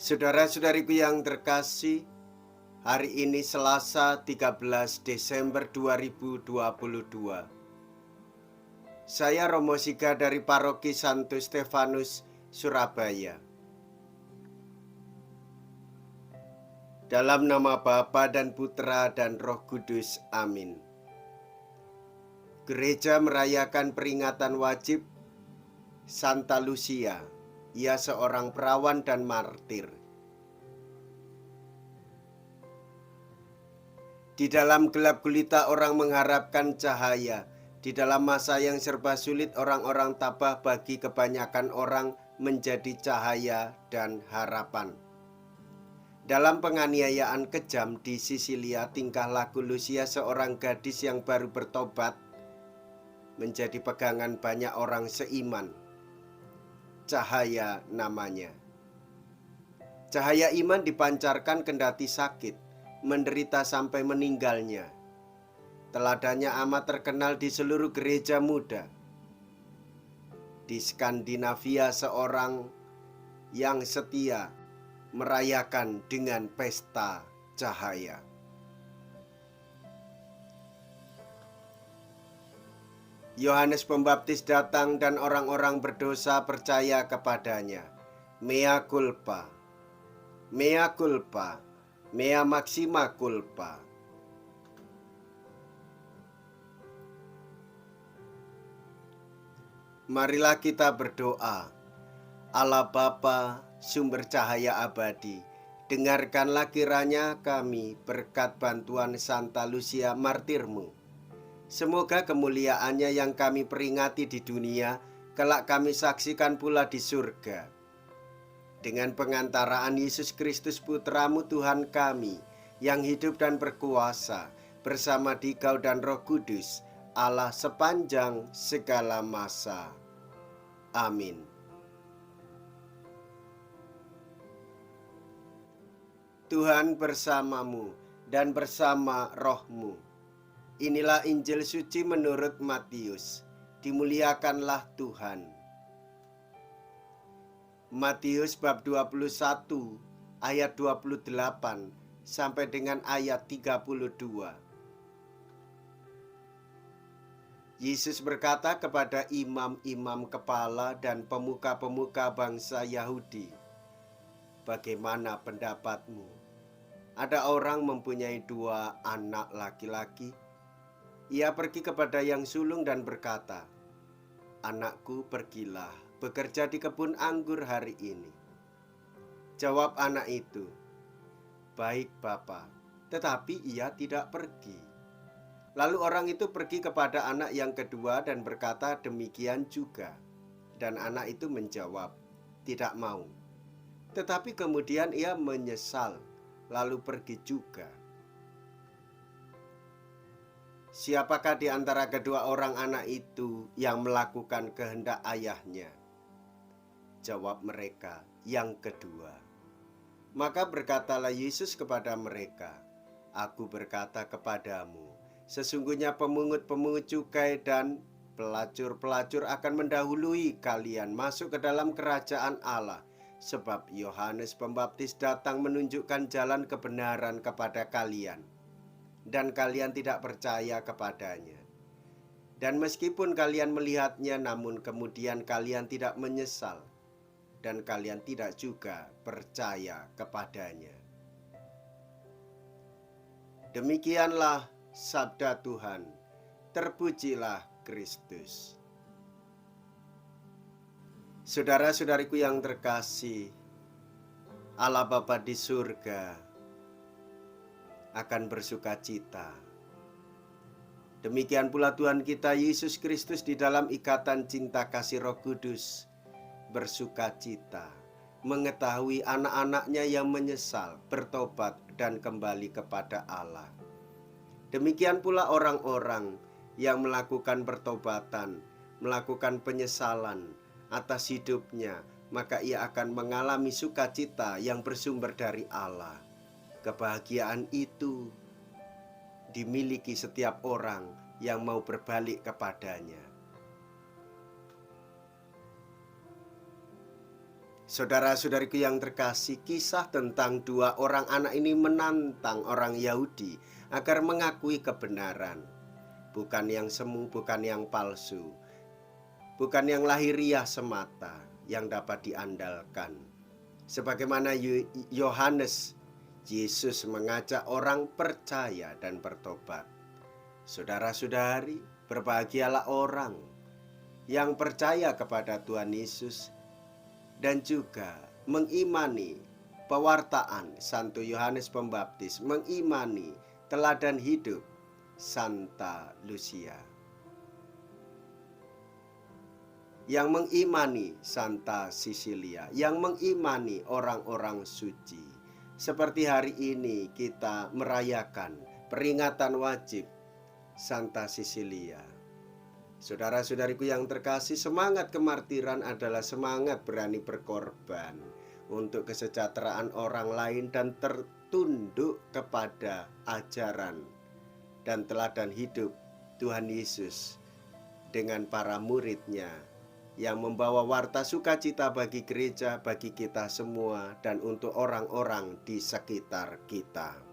Saudara-saudariku yang terkasih, hari ini Selasa 13 Desember 2022. Saya Romo Siga dari Paroki Santo Stefanus, Surabaya. Dalam nama Bapa dan Putra dan Roh Kudus, amin. Gereja merayakan peringatan wajib Santa Lucia. Ia seorang perawan dan martir. Di dalam gelap gulita orang mengharapkan cahaya. Di dalam masa yang serba sulit orang-orang tabah bagi kebanyakan orang menjadi cahaya dan harapan. Dalam penganiayaan kejam di Sisilia, tingkah laku Lucia, seorang gadis yang baru bertobat, menjadi pegangan banyak orang seiman. Cahaya namanya. Cahaya iman dipancarkan kendati sakit, menderita sampai meninggalnya. Teladannya amat terkenal di seluruh gereja muda. Di Skandinavia seorang yang setia merayakan dengan pesta cahaya. Yohanes Pembaptis datang dan orang-orang berdosa percaya kepadanya. Mea culpa, mea culpa, mea maxima culpa. Marilah kita berdoa. Allah Bapa, sumber cahaya abadi, dengarkanlah kiranya kami berkat bantuan Santa Lucia martirmu. Semoga kemuliaannya yang kami peringati di dunia, kelak kami saksikan pula di surga. Dengan pengantaraan Yesus Kristus Putramu Tuhan kami, yang hidup dan berkuasa, bersama Dikau dan Roh Kudus, Allah sepanjang segala masa. Amin. Tuhan bersamamu dan bersama rohmu. Inilah Injil suci menurut Matius. Dimuliakanlah Tuhan. Matius bab 21 ayat 28 sampai dengan ayat 32. Yesus berkata kepada imam-imam kepala dan pemuka-pemuka bangsa Yahudi, "Bagaimana pendapatmu? Ada orang mempunyai 2 anak laki-laki. Ia pergi kepada yang sulung dan berkata, 'Anakku, pergilah bekerja di kebun anggur hari ini.' Jawab anak itu, 'Baik, Bapa,' tetapi ia tidak pergi. Lalu orang itu pergi kepada anak yang kedua dan berkata demikian juga. Dan anak itu menjawab, 'Tidak mau.' Tetapi kemudian ia menyesal, lalu pergi juga. Siapakah di antara kedua orang anak itu yang melakukan kehendak ayahnya?" Jawab mereka, "Yang kedua." Maka berkatalah Yesus kepada mereka, "Aku berkata kepadamu, sesungguhnya pemungut-pemungut cukai dan pelacur-pelacur akan mendahului kalian masuk ke dalam kerajaan Allah. Sebab Yohanes Pembaptis datang menunjukkan jalan kebenaran kepada kalian, dan kalian tidak percaya kepadanya. Dan meskipun kalian melihatnya, namun kemudian kalian tidak menyesal, dan kalian tidak juga percaya kepadanya." Demikianlah sabda Tuhan. Terpujilah Kristus. Saudara-saudariku yang terkasih, Allah Bapa di surga akan bersuka cita. Demikian pula Tuhan kita Yesus Kristus di dalam ikatan cinta kasih Roh Kudus bersuka cita mengetahui anak-anaknya yang menyesal, bertobat dan kembali kepada Allah. Demikian pula orang-orang yang melakukan pertobatan, melakukan penyesalan atas hidupnya, maka ia akan mengalami sukacita yang bersumber dari Allah. Kebahagiaan itu dimiliki setiap orang yang mau berbalik kepadanya. Saudara-saudariku yang terkasih, kisah tentang dua orang anak ini menantang orang Yahudi agar mengakui kebenaran. Bukan yang semu, bukan yang palsu, bukan yang lahiriah semata yang dapat diandalkan. Sebagaimana Yohanes, Yesus mengajak orang percaya dan bertobat. Saudara-saudari, berbahagialah orang yang percaya kepada Tuhan Yesus dan juga mengimani pewartaan Santo Yohanes Pembaptis, mengimani teladan hidup Santa Lucia, yang mengimani Santa Cecilia, yang mengimani orang-orang suci. Seperti hari ini kita merayakan peringatan wajib Santa Cecilia. Saudara-saudariku yang terkasih, semangat kemartiran adalah semangat berani berkorban untuk kesejahteraan orang lain dan tertunduk kepada ajaran dan teladan hidup Tuhan Yesus dengan para muridnya yang membawa warta sukacita bagi gereja, bagi kita semua, dan untuk orang-orang di sekitar kita.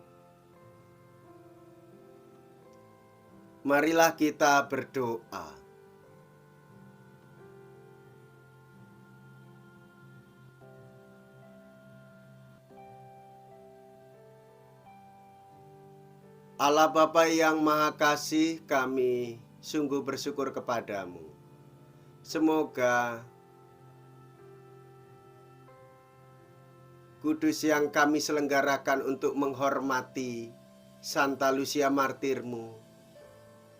Marilah kita berdoa. Allah Bapa yang Maha Kasih, kami sungguh bersyukur kepadamu. Semoga kudus yang kami selenggarakan untuk menghormati Santa Lucia martirmu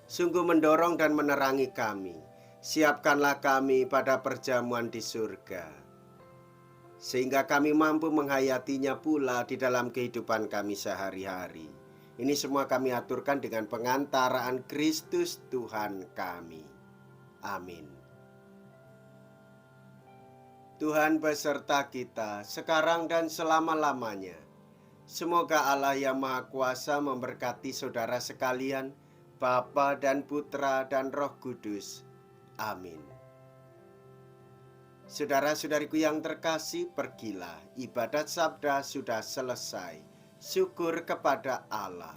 sungguh mendorong dan menerangi kami. Siapkanlah kami pada perjamuan di surga, sehingga kami mampu menghayatinya pula di dalam kehidupan kami sehari-hari. Ini semua kami aturkan dengan pengantaraan Kristus Tuhan kami. Amin. Tuhan beserta kita sekarang dan selama-lamanya. Semoga Allah yang Maha Kuasa memberkati saudara sekalian, Bapa dan Putra dan Roh Kudus. Amin. Saudara-saudariku yang terkasih, pergilah, ibadat sabda sudah selesai. Syukur kepada Allah.